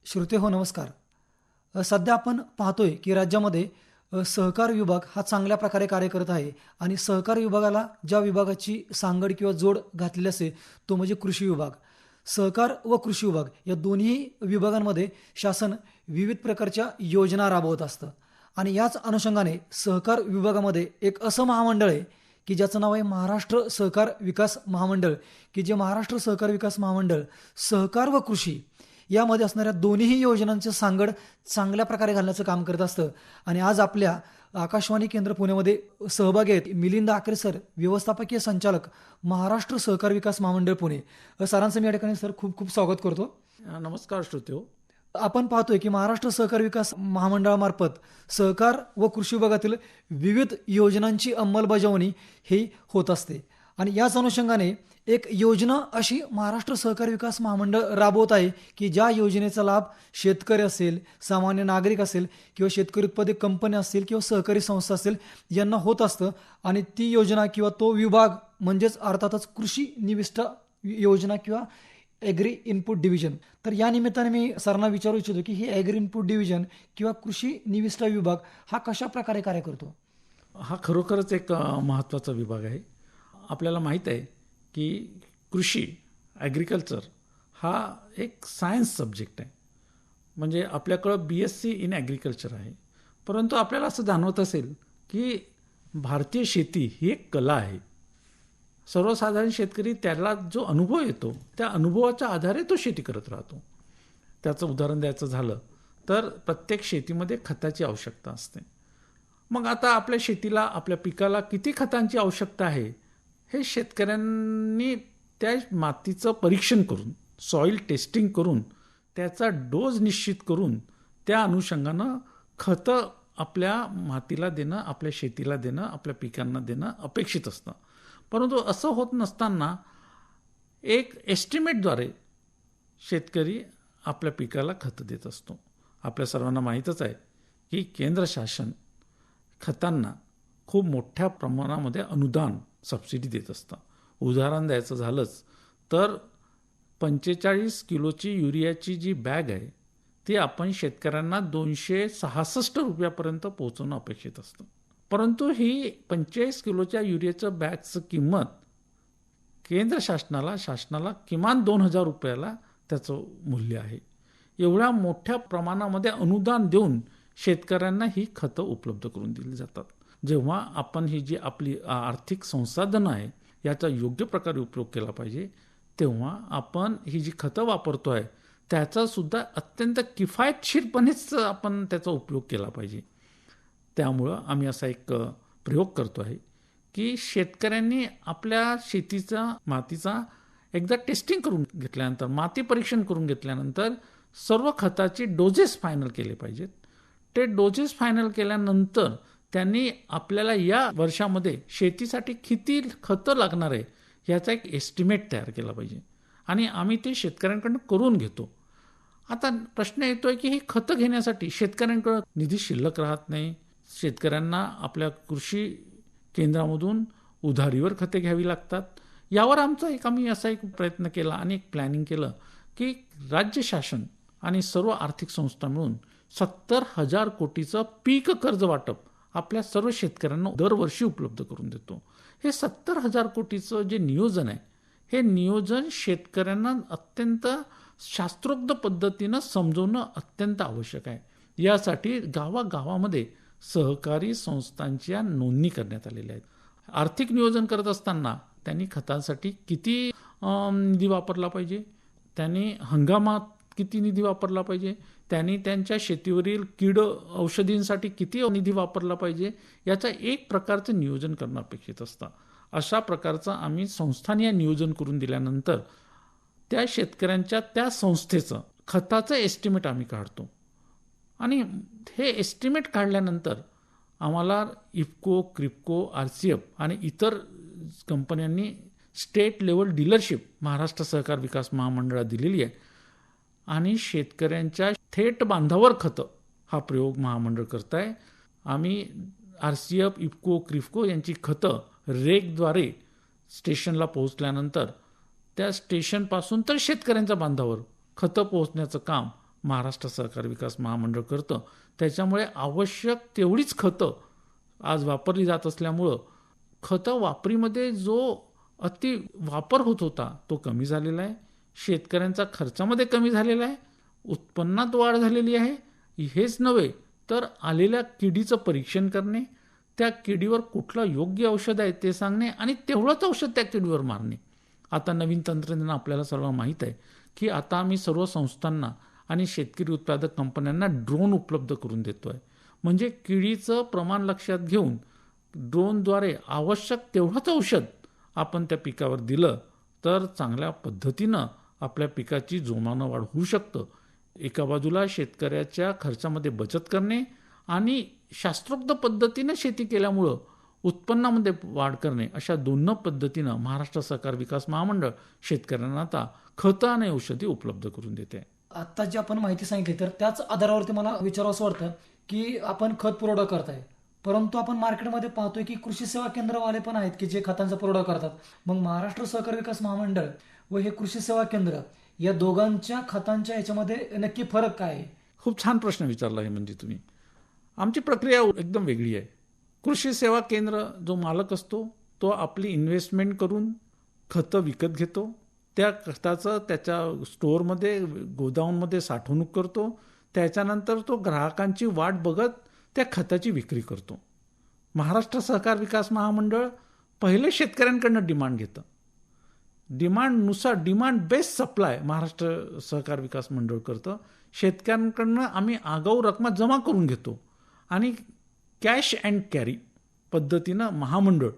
श्रोते हो नमस्कार. सध्या आपण पाहतोय की राज्यामध्ये सहकार विभाग हा चांगल्या प्रकारे कार्य करत आहे आणि सहकार विभागाला ज्या विभागाची सांगड किंवा जोड घातलेली असते तो म्हणजे कृषी विभाग. सहकार व कृषी विभाग या दोन्ही विभागांमध्ये शासन विविध प्रकारच्या योजना राबवत असतं आणि याच अनुषंगाने सहकार विभागामध्ये एक असं महामंडळ आहे की ज्याचं नाव आहे महाराष्ट्र सहकार विकास महामंडळ, की जे महाराष्ट्र सहकार विकास महामंडळ सहकार व कृषी यामध्ये असणाऱ्या दोन्ही योजनांचं सांगड चांगल्या प्रकारे घालण्याचं काम करत असतं. आणि आज आपल्या आकाशवाणी केंद्र पुण्यामध्ये सहभागी आहेत मिलिंद आकरे सर, व्यवस्थापकीय संचालक, महाराष्ट्र सहकार विकास महामंडळ पुणे. सरांचं मी या ठिकाणी सर खूप खूप स्वागत करतो. नमस्कार श्रोत्यो. आपण पाहतोय की महाराष्ट्र सहकार विकास महामंडळामार्फत सहकार व कृषी विभागातील विविध योजनांची अंमलबजावणी ही होत असते आणि याच अनुषंगाने एक योजना अशी महाराष्ट्र सहकार विकास महामंडळ राबवत आहे की ज्या योजनेचा लाभ शेतकरी असेल, सामान्य नागरिक असेल किंवा शेतकरी उत्पादक कंपन्या असतील किंवा सहकारी संस्था असेल यांना होत असतं. आणि ती योजना किंवा तो विभाग म्हणजेच अर्थातच कृषी निविष्ठा योजना किंवा ॲग्री इनपुट डिव्हिजन. तर या निमित्ताने मी सरांना विचारू इच्छितो की ही ॲग्री इनपुट डिव्हिजन किंवा कृषी निविष्ठा विभाग हा कशा प्रकारे कार्य करतो? हा खरोखरच एक महत्त्वाचा विभाग आहे. आपल्याला माहीत आहे की कृषी ॲग्रिकल्चर हा एक सायन्स सब्जेक्ट आहे. म्हणजे आपल्याकडं BSc इन ॲग्रिकल्चर आहे, परंतु आपल्याला असं जाणवत असेल की भारतीय शेती ही एक कला आहे. सर्वसाधारण शेतकरी त्याला जो अनुभव येतो त्या अनुभवाच्या आधारे तो शेती करत राहतो. त्याचं उदाहरण द्यायचं झालं तर प्रत्येक शेतीमध्ये खताची आवश्यकता असते. मग आता आपल्या शेतीला, आपल्या पिकाला किती खतांची आवश्यकता आहे हे शेतकऱ्यांनी त्या मातीचं परीक्षण करून, सॉईल टेस्टिंग करून, त्याचा डोस निश्चित करून त्या अनुषंगानं खतं आपल्या मातीला देणं, आपल्या शेतीला देणं, आपल्या पिकांना देणं अपेक्षित असतं. परंतु असं होत नसताना एक एस्टिमेटद्वारे शेतकरी आपल्या पिकाला खतं देत असतो. आपल्या सर्वांना माहीतच आहे की केंद्र शासन खतांना खूप मोठ्या प्रमाणामध्ये अनुदान, सबसिडी देत असतं. उदाहरण द्यायचं झालंच तर 45 किलोची युरियाची जी बॅग आहे ती आपण शेतकऱ्यांना 266 रुपयापर्यंत पोहोचवणं अपेक्षित असतं. परंतु ही 45 किलोच्या युरियाचं बॅगचं किंमत केंद्र शासनाला किमान 2,000 रुपयाला त्याचं मूल्य आहे. एवढ्या मोठ्या प्रमाणामध्ये अनुदान देऊन शेतकऱ्यांना ही खतं उपलब्ध करून दिली जातात. जेव्हा आपण ही जी आपली आर्थिक संसाधनं आहे याचा योग्य प्रकारे उपयोग केला पाहिजे, तेव्हा आपण ही जी खतं वापरतो आहे त्याचासुद्धा अत्यंत किफायतशीरपणेच आपण त्याचा उपयोग केला पाहिजे. त्यामुळं आम्ही असा एक प्रयोग करतो आहे की शेतकऱ्यांनी आपल्या शेतीचा, मातीचा एकदा टेस्टिंग करून घेतल्यानंतर, माती परीक्षण करून घेतल्यानंतर सर्व खताचे डोजेस फायनल केले पाहिजेत. ते डोजेस फायनल केल्यानंतर त्यांनी आपल्याला या वर्षामध्ये शेतीसाठी किती खतं लागणार आहे याचा एक एस्टिमेट तयार केला पाहिजे आणि आम्ही ते शेतकऱ्यांकडून करून घेतो. आता प्रश्न येतोय की ही खतं घेण्यासाठी शेतकऱ्यांकडं निधी शिल्लक राहत नाही. शेतकऱ्यांना आपल्या कृषी केंद्रामधून उधारीवर खते घ्यावी लागतात. यावर आम्ही असा एक प्रयत्न केला आणि एक प्लॅनिंग केलं की राज्य शासन आणि सर्व आर्थिक संस्था मिळून 70,000 कोटीचं पीक कर्ज वाटप आपल्या सर्व शेतकऱ्यांना दरवर्षी उपलब्ध करून देतो. हे 70,000 कोटीचं जे नियोजन आहे हे नियोजन शेतकऱ्यांना अत्यंत शास्त्रोक्त पद्धतीनं समजवणं अत्यंत आवश्यक आहे. यासाठी गावागावामध्ये सहकारी संस्थांच्या नोंदणी करण्यात आलेल्या आहेत. आर्थिक नियोजन करत असताना त्यांनी खतांसाठी किती निधी वापरला पाहिजे, त्यांनी हंगामात किती निधी वापरला पाहिजे, त्यांनी त्यांच्या शेतीवरील कीड औषधींसाठी किती निधी वापरला पाहिजे याचं एक प्रकारचं नियोजन करणं अपेक्षित असतं. अशा प्रकारचं आम्ही संस्थांनी नियोजन करून दिल्यानंतर त्या शेतकऱ्यांच्या त्या संस्थेचं खताचं एस्टिमेट आम्ही काढतो आणि हे एस्टिमेट काढल्यानंतर आम्हाला इफको, क्रिप्को, RCF आणि इतर कंपन्यांनी स्टेट लेवल डीलरशिप महाराष्ट्र सहकार विकास महामंडळात दिलेली आहे आणि शेतकऱ्यांच्या थेट बांधावर खतं हा प्रयोग महामंडळ करत आहे. आम्ही RCF, इफको, क्रिप्को यांची खतं रेकद्वारे स्टेशनला पोहोचल्यानंतर त्या स्टेशनपासून तर शेतकऱ्यांच्या बांधावर खतं पोहोचण्याचं काम महाराष्ट्र सहकार विकास महामंडळ करतं. त्याच्यामुळे आवश्यक तेवढीच खतं आज वापरली जात असल्यामुळं खतं वापरीमध्ये जो अति वापर होत होता तो कमी झालेला आहे. शेतकऱ्यांचा खर्चामध्ये कमी झालेला आहे. उत्पन्नात वाढ झालेली आहे. हेच नव्हे तर आलेल्या किडीचं परीक्षण करणे, त्या किडीवर कुठलं योग्य औषध आहे ते सांगणे आणि तेवढंच औषध त्या किडीवर मारणे. आता नवीन तंत्रज्ञान आपल्याला सर्व माहीत आहे की आता आम्ही सर्व संस्थांना आणि शेतकरी उत्पादक कंपन्यांना ड्रोन उपलब्ध करून देतो आहे. म्हणजे किडीचं प्रमाण लक्षात घेऊन ड्रोनद्वारे आवश्यक तेवढंच औषध आपण त्या पिकावर दिलं तर चांगल्या पद्धतीनं आपल्या पिकाची जोमानं वाढ होऊ शकतं. एका बाजूला शेतकऱ्याच्या खर्चामध्ये बचत करणे आणि शास्त्रोक्त पद्धतीनं शेती केल्यामुळं उत्पन्नामध्ये वाढ करणे, अशा दोन पद्धतीनं महाराष्ट्र सहकार विकास महामंडळ शेतकऱ्यांना आता खतं आणि औषधी उपलब्ध करून देते. आता जी आपण माहिती सांगितली तर त्याच आधारावरती मला विचारावंसं वाटतं की आपण खत पुरवठा करताय, परंतु आपण मार्केटमध्ये पाहतोय की कृषी सेवा केंद्रवाले पण आहेत की जे खतांचा पुरवठा करतात. मग महाराष्ट्र सहकार विकास महामंडळ व हे कृषी सेवा केंद्र या दोघांच्या खतांच्या याच्यामध्ये नक्की फरक काय आहे? खूप छान प्रश्न विचारला आहे. म्हणजे तुम्ही, आमची प्रक्रिया एकदम वेगळी आहे. कृषी सेवा केंद्र जो मालक असतो तो आपली इन्व्हेस्टमेंट करून खतं विकत घेतो. त्या खताचं त्याच्या स्टोअरमध्ये गोदाममध्ये साठवणूक करतो. त्याच्यानंतर तो ग्राहकांची वाट बघत त्या खताची विक्री करतो. महाराष्ट्र सहकार विकास महामंडळ पहिले शेतकऱ्यांकडनं डिमांड घेतं. डिमांडनुसार डिमांड बेस्ड सप्लाय महाराष्ट्र सहकार विकास मंडळ करतं. शेतकऱ्यांकडनं आम्ही आगाऊ रकमा जमा करून घेतो आणि कॅश अँड कॅरी पद्धतीनं महामंडळ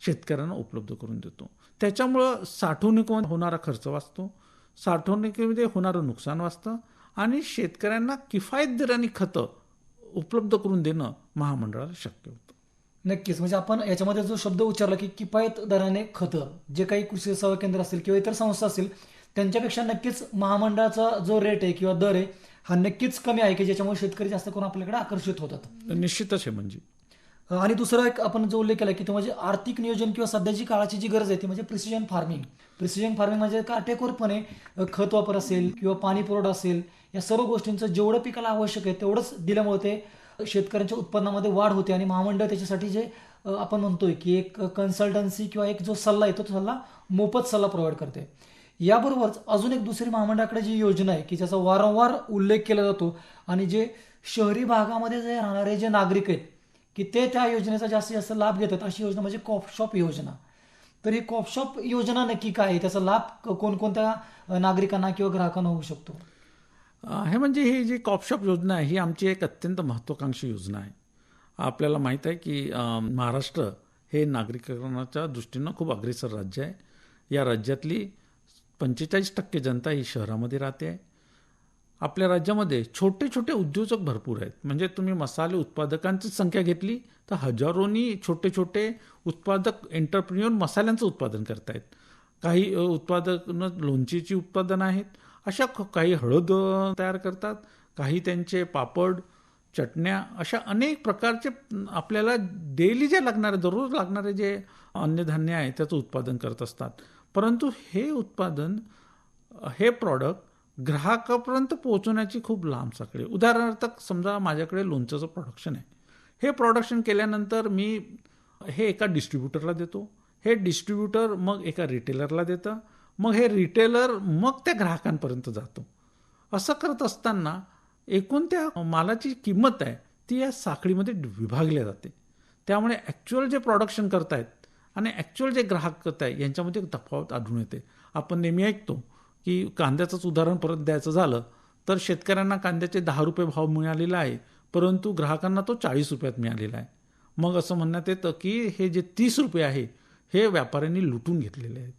शेतकऱ्यांना उपलब्ध करून देतो. त्याच्यामुळं साठवणुकीमध्ये होणारा खर्च वाचतो, साठवणुकीमध्ये होणारं नुकसान वाचतं आणि शेतकऱ्यांना किफायत दराने खतं उपलब्ध करून देणं महामंडळाला शक्य होतं. नक्कीच. म्हणजे आपण याच्यामध्ये जो शब्द उच्चारला की किफायत दराने खतं, जे काही कृषी सेवा केंद्र असतील किंवा इतर संस्था असतील त्यांच्यापेक्षा नक्कीच महामंडळाचा जो रेट आहे किंवा दर आहे हा नक्कीच कमी आहे की ज्याच्यामुळे शेतकरी जास्त करून आपल्याकडे आकर्षित होतात. निश्चितच आहे. म्हणजे आणि दुसरा एक आपण जो उल्लेख केला की तो म्हणजे आर्थिक नियोजन किंवा सध्याची काळाची जी गरज आहे ती म्हणजे प्रिसिजन फार्मिंग. प्रिसिजन फार्मिंग म्हणजे काटेकोरपणे खत वापर असेल किंवा पाणी पुरवठा असेल, या सर्व गोष्टींचं जेवढं पिकाला आवश्यक आहे तेवढंच दिल्यामुळे ते शेतकऱ्यांच्या उत्पन्नामध्ये वाढ होते आणि महामंडळ त्याच्यासाठी जे आपण म्हणतोय की एक कन्सल्टन्सी किंवा एक जो सल्ला आहे तो सल्ला मोफत सल्ला प्रोव्हाइड करते. याबरोबरच अजून एक दुसरी महामंडळाकडे जी योजना आहे की ज्याचा वारंवार उल्लेख केला जातो आणि जे शहरी भागामध्ये जे राहणारे जे नागरिक आहेत की ते त्या योजनेचा जास्तीत जास्त लाभ घेतात, अशी योजना म्हणजे कॉफ शॉप योजना. तर ही कॉफ शॉप योजना नक्की काय आहे, त्याचा लाभ कोणकोणत्या नागरिकांना किंवा ग्राहकांना होऊ शकतो? हे म्हणजे ही जी कॉपशॉप योजना आहे ही आमची एक अत्यंत महत्त्वाकांक्षी योजना आहे. आपल्याला माहीत आहे की महाराष्ट्र हे नागरिकांच्या दृष्टीनं खूप अग्रेसर राज्य आहे. या राज्यातली 45% जनता ही शहरामध्ये राहते आहे. आपल्या राज्यामध्ये छोटे छोटे उद्योजक भरपूर आहेत. म्हणजे तुम्ही मसाले उत्पादकांची संख्या घेतली तर हजारोनी छोटे छोटे उत्पादक एंटरप्रिन्युअर मसाल्यांचं उत्पादन करत आहेत. काही उत्पादनं लोणचीची उत्पादनं आहेत, अशा काही हळद तयार करतात, काही त्यांचे पापड चटण्या, अशा अनेक प्रकारचे आपल्याला डेली जे लागणारे दररोज लागणारे जे अन्नधान्य आहे त्याचं उत्पादन करत असतात. परंतु हे उत्पादन हे प्रॉडक्ट ग्राहकापर्यंत पोहोचवण्याची खूप लांब साखळी. उदाहरणार्थ समजा माझ्याकडे लोणचं प्रोडक्शन आहे. हे प्रोडक्शन केल्यानंतर मी हे एका डिस्ट्रीब्युटरला देतो. हे डिस्ट्रीब्युटर मग एका रिटेलरला देतं. मग हे रिटेलर मग त्या ग्राहकांपर्यंत जातो. असं करत असताना एकूण त्या मालाची किंमत आहे ती या साखळीमध्ये विभागल्या जाते. त्यामुळे ॲक्च्युअल जे प्रोडक्शन करतायत आणि ॲक्च्युअल जे ग्राहक करत आहे यांच्यामध्ये तफावत आढळून येते. आपण नेहमी ऐकतो की कांद्याचंच उदाहरण परत द्यायचं झालं तर शेतकऱ्यांना कांद्याचे 10 रुपये भाव मिळालेला आहे, परंतु ग्राहकांना तो 40 रुपयात मिळालेला आहे. मग असं म्हणण्यात येतं की हे जे 30 रुपये आहे हे व्यापाऱ्यांनी लुटून घेतलेले आहेत.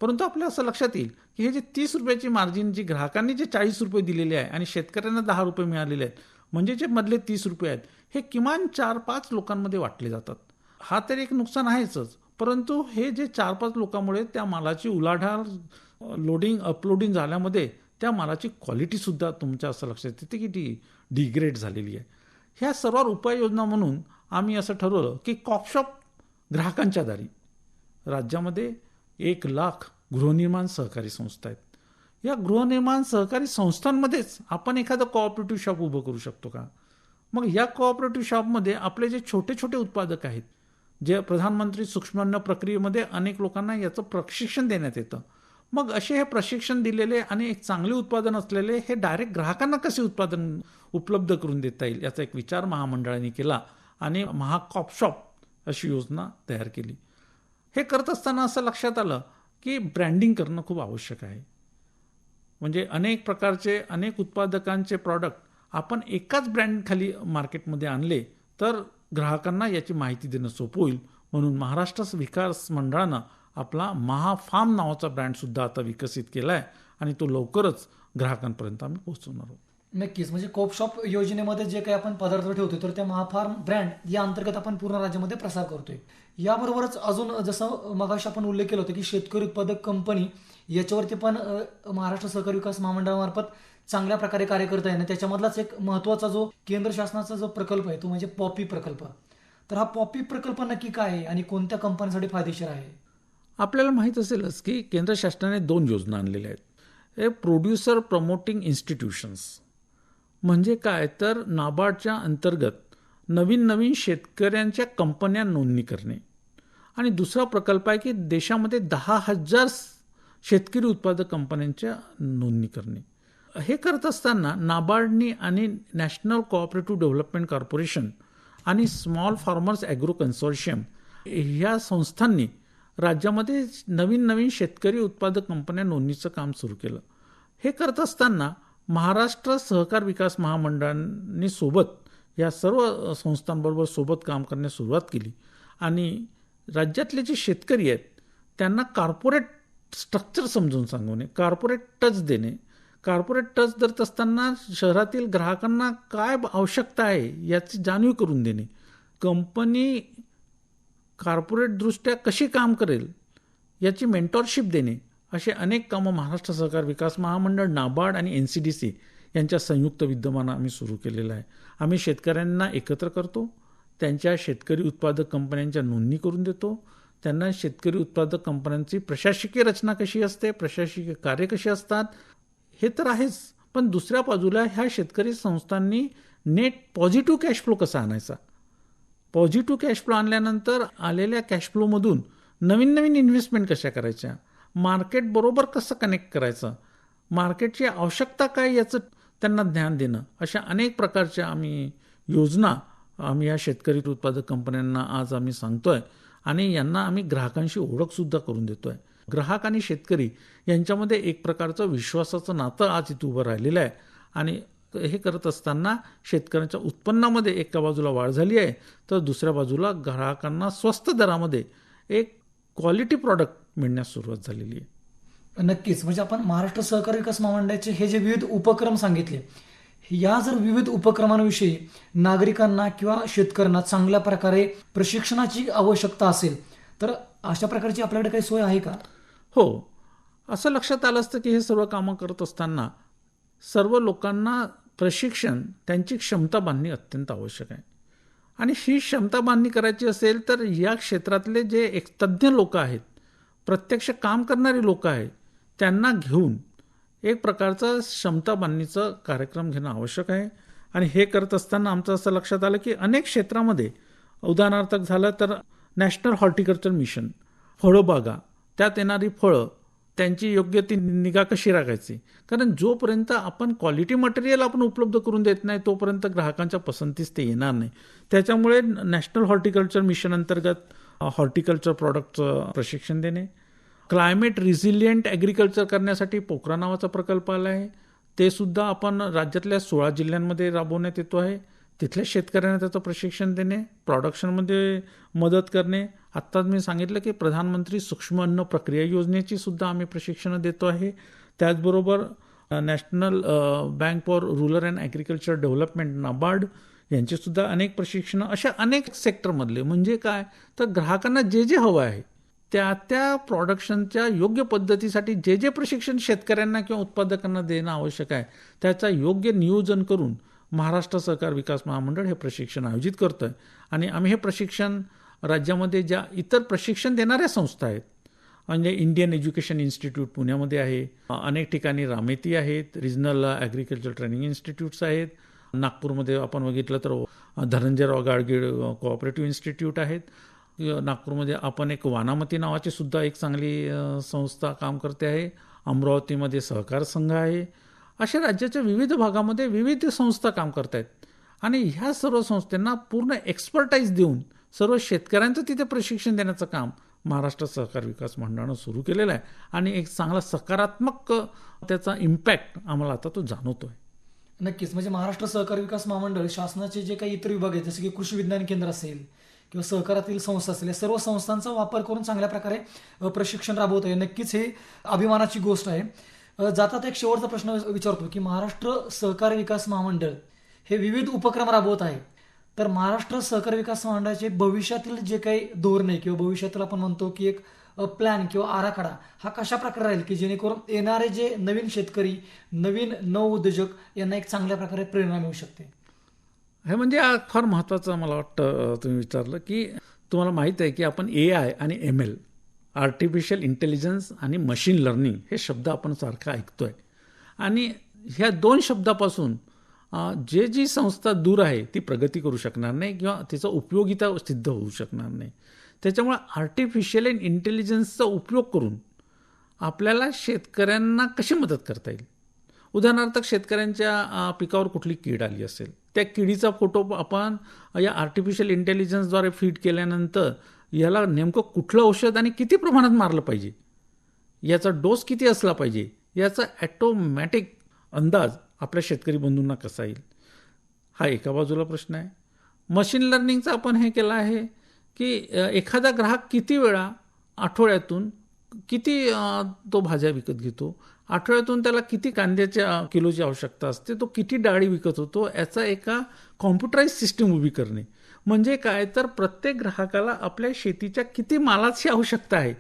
परंतु आपल्या असं लक्षात येईल की हे जे 30 रुपयाची मार्जिन जी ग्राहकांनी जे 40 रुपये दिलेले आहे आणि शेतकऱ्यांना 10 रुपये मिळालेले आहेत, म्हणजे जे मधले 30 रुपये आहेत हे किमान 4-5 लोकांमध्ये वाटले जातात. हा तर एक नुकसान आहेच, परंतु हे जे 4-5 लोकांमुळे त्या मालाची उलाढाल लोडिंग अपलोडिंग झाल्यामध्ये त्या मालाची क्वालिटीसुद्धा तुमच्या असं लक्षात येते की ती डिग्रेड झालेली आहे. ह्या सर्व उपाययोजना म्हणून आम्ही असं ठरवलं की कॉपशॉप ग्राहकांच्या दारी राज्यामध्ये 1 लाख गृहनिर्माण सहकारी संस्था आहेत. या गृहनिर्माण सहकारी संस्थांमध्येच आपण एखादं कोऑपरेटिव्ह शॉप उभं करू शकतो का? मग या कोऑपरेटिव्ह शॉपमध्ये आपले जे छोटे छोटे उत्पादक आहेत, जे प्रधानमंत्री सूक्ष्म प्रक्रियेमध्ये अनेक लोकांना याचं प्रशिक्षण देण्यात येतं, मग असे हे प्रशिक्षण दिलेले आणि एक चांगले उत्पादन असलेले हे डायरेक्ट ग्राहकांना कसे उत्पादन उपलब्ध करून देता येईल याचा एक विचार महामंडळाने केला आणि महाकॉप शॉप अशी योजना तयार केली. हे करत असताना असं लक्षात आलं की ब्रँडिंग करणं खूप आवश्यक आहे. म्हणजे अनेक प्रकारचे अनेक उत्पादकांचे प्रॉडक्ट आपण एकाच ब्रँड खाली मार्केटमध्ये आणले तर ग्राहकांना याची माहिती देणं सोपं होईल. म्हणून महाराष्ट्र विकास मंडळानं आपला महाफार्म नावाचा ब्रँडसुद्धा आता विकसित केला आहे आणि तो लवकरच ग्राहकांपर्यंत आम्ही पोहोचवणार आहोत. नक्कीच. म्हणजे कोप शॉप योजनेमध्ये जे काही आपण पदार्थ ठेवतोय तर त्या महाफार्म ब्रँड या अंतर्गत आपण पूर्ण राज्यामध्ये प्रसार करतोय. याबरोबरच अजून जसं मगाशी आपण उल्लेख केला होता की शेतकरी उत्पादक कंपनी याच्यावरती पण महाराष्ट्र सहकारी विकास महामंडळामार्फत चांगल्या प्रकारे कार्य करता येणं, त्याच्यामधलाच एक महत्त्वाचा जो केंद्र शासनाचा जो प्रकल्प आहे तो म्हणजे पॉपी प्रकल्प. तर हा पॉपी प्रकल्प नक्की काय आहे आणि कोणत्या कंपन्यांसाठी फायदेशीर आहे? आपल्याला माहीत असेलच की केंद्र शासनाने 2 योजना आणलेल्या आहेत. हे प्रोड्युसर प्रमोटिंग इन्स्टिट्यूशन्स म्हणजे काय, तर नाबार्डच्या अंतर्गत नवीन नवीन शेतकऱ्यांच्या कंपन्या नोंदणी करणे आणि दुसरा प्रकल्प आहे की देशामध्ये 10,000 शेतकरी उत्पादक कंपन्यांच्या नोंदणी करणे. हे करत असताना नाबार्डनी आणि नॅशनल कोऑपरेटिव्ह डेव्हलपमेंट कॉर्पोरेशन आणि स्मॉल फार्मर्स ॲग्रो कन्सोर्शियम ह्या संस्थांनी राज्यामध्ये नवीन नवीन शेतकरी उत्पादक कंपन्या नोंदणीचं काम सुरू केलं. हे करत असताना महाराष्ट्र सहकार विकास महामंडळाने सोबत या सर्व संस्थांबरोबर सोबत काम करण्यास सुरुवात केली आणि राज्यातले जे शेतकरी आहेत त्यांना कॉर्पोरेट स्ट्रक्चर समजून सांगवणे, कॉर्पोरेट टच देणे. कॉर्पोरेट टच देत असताना शहरातील ग्राहकांना काय आवश्यकता आहे याची जाणीव करून देणे, कंपनी कॉर्पोरेटदृष्ट्या कशी काम करेल याची मेंटॉरशिप देणे, असे अनेक कामं महाराष्ट्र सहकार विकास महामंडळ, नाबार्ड आणि NCDC यांच्या संयुक्त विद्यमानं आम्ही सुरू केलेलं आहे. आम्ही शेतकऱ्यांना एकत्र करतो, त्यांच्या शेतकरी उत्पादक कंपन्यांच्या नोंदणी करून देतो, त्यांना शेतकरी उत्पादक कंपन्यांची प्रशासकीय रचना कशी असते, प्रशासकीय कार्य कशी असतात हे तर आहेच, पण दुसऱ्या बाजूला ह्या शेतकरी संस्थांनी नेट पॉझिटिव्ह कॅश फ्लो कसा आणायचा, पॉझिटिव्ह कॅश फ्लो आणल्यानंतर आलेल्या कॅश फ्लोमधून नवीन नवीन इन्व्हेस्टमेंट कशा करायच्या, मार्केट बरोबर कसं कनेक्ट करायचं, मार्केटची आवश्यकता काय याचं त्यांना ज्ञान देणं, अशा अनेक प्रकारच्या आम्ही योजना आम्ही या शेतकरी उत्पादक कंपन्यांना आज आम्ही सांगतोय आणि यांना आम्ही ग्राहकांशी ओळखसुद्धा करून देतोय. ग्राहक आणि शेतकरी यांच्यामध्ये एक प्रकारचं विश्वासाचं नातं आज इथं उभं राहिलेलं आहे आणि हे करत असताना शेतकऱ्यांच्या उत्पन्नामध्ये एका बाजूला वाढ झाली आहे तर दुसऱ्या बाजूला ग्राहकांना स्वस्त दरामध्ये एक क्वालिटी प्रॉडक्ट मिळण्यास सुरुवात झालेली आहे. नक्कीच. म्हणजे आपण महाराष्ट्र सहकारी विकास महामंडळाचे हे जे विविध उपक्रम सांगितले, या जर विविध उपक्रमांविषयी नागरिकांना किंवा शेतकऱ्यांना चांगल्या प्रकारे प्रशिक्षणाची आवश्यकता असेल तर अशा प्रकारची आपल्याकडे काही सोय आहे का? हो, असं लक्षात आलं असतं की हे सर्व कामं करत असताना सर्व लोकांना प्रशिक्षण, त्यांची क्षमता बांधणी अत्यंत आवश्यक आहे आणि ही क्षमता बांधणी करायची असेल तर या क्षेत्रातले जे एक तज्ज्ञ लोक आहेत, प्रत्यक्ष काम करणारी लोक आहेत, त्यांना घेऊन एक प्रकारचा क्षमता बांधणीचा कार्यक्रम घेणं आवश्यक आहे. आणि हे करत असताना आमचं असं लक्षात आलं की अनेक क्षेत्रामध्ये उदाहरणार्थ झालं तर नॅशनल हॉर्टिकल्चर मिशन, फळबागा, त्यात येणारी फळं, त्यांची योग्य ती निगा कशी राखायची, कारण जोपर्यंत आपण क्वालिटी मटेरियल आपण उपलब्ध करून देत नाही तोपर्यंत ग्राहकांच्या पसंतीस ते येणार नाही. त्याच्यामुळे नॅशनल हॉर्टिकल्चर मिशन अंतर्गत हॉर्टिकल्चर प्रॉडक्टचं प्रशिक्षण देणे, क्लायमेट रिझिलियंट ॲग्रिकल्चर करण्यासाठी पोखरा नावाचा प्रकल्प आला आहे, ते सुद्धा आपण राज्यातल्या 16 जिल्ह्यांमध्ये राबवण्यात येतो आहे. तिथल्या शेतकऱ्यांना त्याचं प्रशिक्षण देणे, प्रोडक्शनमध्ये मदत करणे. आत्ताच मी सांगितलं की प्रधानमंत्री सूक्ष्म अन्न प्रक्रिया योजनेची सुद्धा आम्ही प्रशिक्षणं देतो आहे. त्याचबरोबर national bank for rural and agriculture development, NABARD यांचीसुद्धा अनेक प्रशिक्षणं, अशा अनेक सेक्टरमधले. म्हणजे काय तर ग्राहकांना जे जे हवं आहे त्या प्रोडक्शनच्या योग्य पद्धतीसाठी जे जे प्रशिक्षण शेतकऱ्यांना किंवा उत्पादकांना देणं आवश्यक आहे त्याचा योग्य नियोजन करून महाराष्ट्र सहकार विकास महामंडळ हे प्रशिक्षण आयोजित करतं आहे. आणि आम्ही हे प्रशिक्षण राज्यामध्ये ज्या इतर प्रशिक्षण देणाऱ्या संस्था आहेत, म्हणजे इंडियन एज्युकेशन इन्स्टिट्यूट पुण्यामध्ये आहे, अनेक ठिकाणी रामेती आहेत, रिजनल ॲग्रिकल्चर ट्रेनिंग इन्स्टिट्यूट्स आहेत. नागपूरमध्ये आपण बघितलं तर धनंजयराव गाडगीळ कोऑपरेटिव्ह इन्स्टिट्यूट आहेत. नागपूरमध्ये आपण एक वानामती नावाची सुद्धा एक चांगली संस्था काम करते आहे. अमरावतीमध्ये सहकार संघ आहे. अशा राज्याच्या विविध भागामध्ये विविध संस्था काम करत आहेत आणि ह्या सर्व संस्थांना पूर्ण एक्सपर्टाईज देऊन सर्व शेतकऱ्यांचं तिथे प्रशिक्षण देण्याचं काम महाराष्ट्र सहकार विकास मंडळानं सुरू केलेलं आहे आणि एक चांगला सकारात्मक त्याचा इम्पॅक्ट आम्हाला आता तो जाणवतो आहे. नक्कीच, म्हणजे महाराष्ट्र सहकार विकास महामंडळ शासनाचे जे काही इतर विभाग आहेत, जसे की कृषी विज्ञान केंद्र असेल किंवा सहकारातील संस्था असेल, या सर्व संस्थांचा वापर करून चांगल्या प्रकारे प्रशिक्षण राबवत आहे. नक्कीच हे अभिमानाची गोष्ट आहे. जातात एक शेवटचा प्रश्न विचारतो की महाराष्ट्र सहकार विकास महामंडळ हे विविध उपक्रम राबवत आहे, तर महाराष्ट्र सहकार विकास महामंडळाचे भविष्यातील जे काही धोरण आहे किंवा भविष्यातील आपण म्हणतो की एक प्लॅन किंवा आराखडा हा कशा प्रकारे राहील की जेणेकरून येणारे जे नवीन शेतकरी, नवीन नवउद्योजक यांना एक चांगल्या प्रकारे प्रेरणा मिळू शकते? हे म्हणजे फार महत्त्वाचं मला वाटतं तुम्ही विचारलं, की तुम्हाला माहीत आहे की आपण AI आणि ML, आर्टिफिशियल इंटेलिजन्स आणि मशीन लर्निंग हे शब्द आपण सारखा ऐकतोय आणि ह्या दोन शब्दापासून जी संस्था दूर आहे ती प्रगती करू शकणार नाही किंवा तिचा उपयोगिता सिद्ध होऊ शकणार नाही. त्याच्यामुळे आर्टिफिशियल इंटेलिजन्सचा उपयोग करून आपल्याला शेतकऱ्यांना कशी मदत करता येईल. उदाहरणार्थ शेतकऱ्यांच्या पिकावर कुठली कीड आली असेल, त्या किडीचा फोटो आपण या आर्टिफिशियल इंटेलिजन्सद्वारे फीड केल्यानंतर याला नेमकं कुठलं औषध आणि किती प्रमाणात मारलं पाहिजे, याचा डोस किती असला पाहिजे, याचा ॲटोमॅटिक अंदाज आपल्या शेतकरी बंधूंना कसा येईल, हा एका बाजूला प्रश्न आहे. मशीन लर्निंगचा आपण हे केलं आहे की एखादा ग्राहक किती वेळा आठवड्यातून किती तो भाज्या विकत घेतो, आठवड्यातून त्याला किती कांद्याच्या किलोची आवश्यकता असते, तो किती डाळी विकत होतो, याचा एका कॉम्प्युटराईज सिस्टीम उभी करणे. म्हणजे काय तर प्रत्येक ग्राहकाला आपल्या शेतीच्या किती मालाची आवश्यकता आहे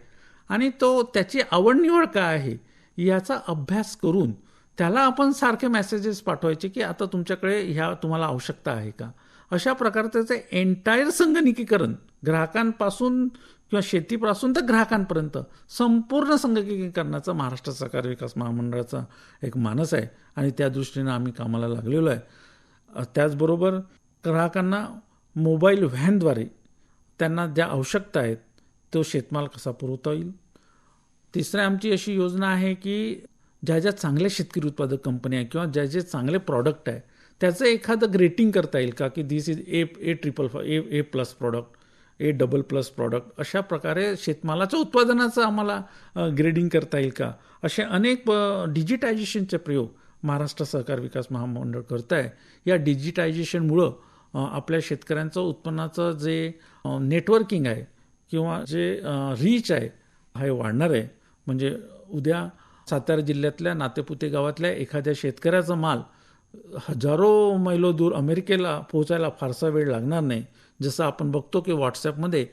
आणि तो त्याची आवड निवड काय आहे याचा अभ्यास करून त्याला आपण सारखे मेसेजेस पाठवायचे की आता तुमच्याकडे ह्या तुम्हाला आवश्यकता आहे का. अशा प्रकारचं एंटायर संगणकीकरण ग्राहकांपासून किंवा शेतीपासून तर ग्राहकांपर्यंत संपूर्ण संगणकीकरणाचा महाराष्ट्र सहकार विकास महामंडळाचा एक मानस आहे आणि त्या दृष्टीनं आम्ही कामाला लागलेलो आहे. त्याचबरोबर ग्राहकांना मोबाईल व्हॅनद्वारे त्यांना ज्या आवश्यकता आहेत तो शेतमाल कसा पुरवता येईल. तिसरी आमची अशी योजना आहे की ज्या चांगल्या शेतकरी उत्पादक कंपन्या किंवा जे चांगले प्रॉडक्ट आहे त्याचं एखादं ग्रेटिंग करता येईल का, की this is A++ product, A++ product, अशा प्रकारे शेतमालाच्या उत्पादनाचं आम्हाला ग्रेडिंग करता येईल का. असे अनेक डिजिटायझेशनचे प्रयोग महाराष्ट्र सहकार विकास महामंडळ करत आहे. या डिजिटायझेशनमुळं आपल्या शेतकऱ्यांचं उत्पन्नाचं जे नेटवर्किंग आहे किंवा जे रीच आहे हे वाढणार आहे. म्हणजे उद्या सातारा जिल्ह्यातल्या नातेपुते गावातल्या एखाद्या शेतकऱ्याचा माल हजारो मैलो दूर अमेरिकेला पोहोचायला फारसा वेळ लागणार नाही. जसं आपण बघतो की व्हॉट्सॲपमध्ये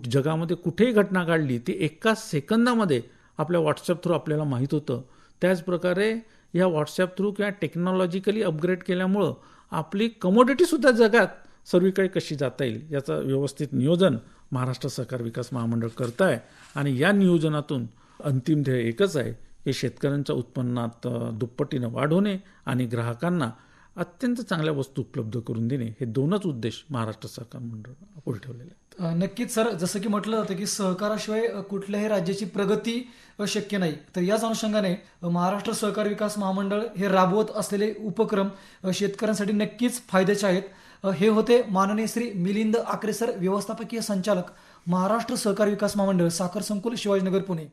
जगामध्ये कुठेही घटना घडली ती एका सेकंदामध्ये आपल्या व्हॉट्सॲप थ्रू आपल्याला माहीत होतं. त्याचप्रकारे ह्या व्हॉट्सॲप थ्रू किंवा टेक्नॉलॉजिकली अपग्रेड केल्यामुळं आपली कमोडिटीसुद्धा जगात सर्वीकडे कशी जाता येईल याचं व्यवस्थित नियोजन महाराष्ट्र सहकार विकास महामंडळ करत आहे आणि या नियोजनातून अंतिम ध्येय एकच आहे की शेतकऱ्यांच्या उत्पन्नात दुप्पटीनं वाढ होणे आणि ग्राहकांना अत्यंत चांगल्या वस्तू उपलब्ध करून देणे, हे दोनच उद्देश महाराष्ट्र सहकार मंडळ पुढे ठेवलेले आहेत. नक्कीच सर, जसं की म्हटलं जातं की सहकाराशिवाय कुठल्याही राज्याची प्रगती शक्य नाही, तर याच अनुषंगाने महाराष्ट्र सहकार विकास महामंडळ हे राबवत असलेले उपक्रम शेतकऱ्यांसाठी नक्कीच फायद्याचे आहेत. हे होते माननीय श्री मिलिंद आकरे सर, व्यवस्थापकीय संचालक, महाराष्ट्र सहकार विकास महामंडळ, साखर संकुल, शिवाजीनगर, पुणे.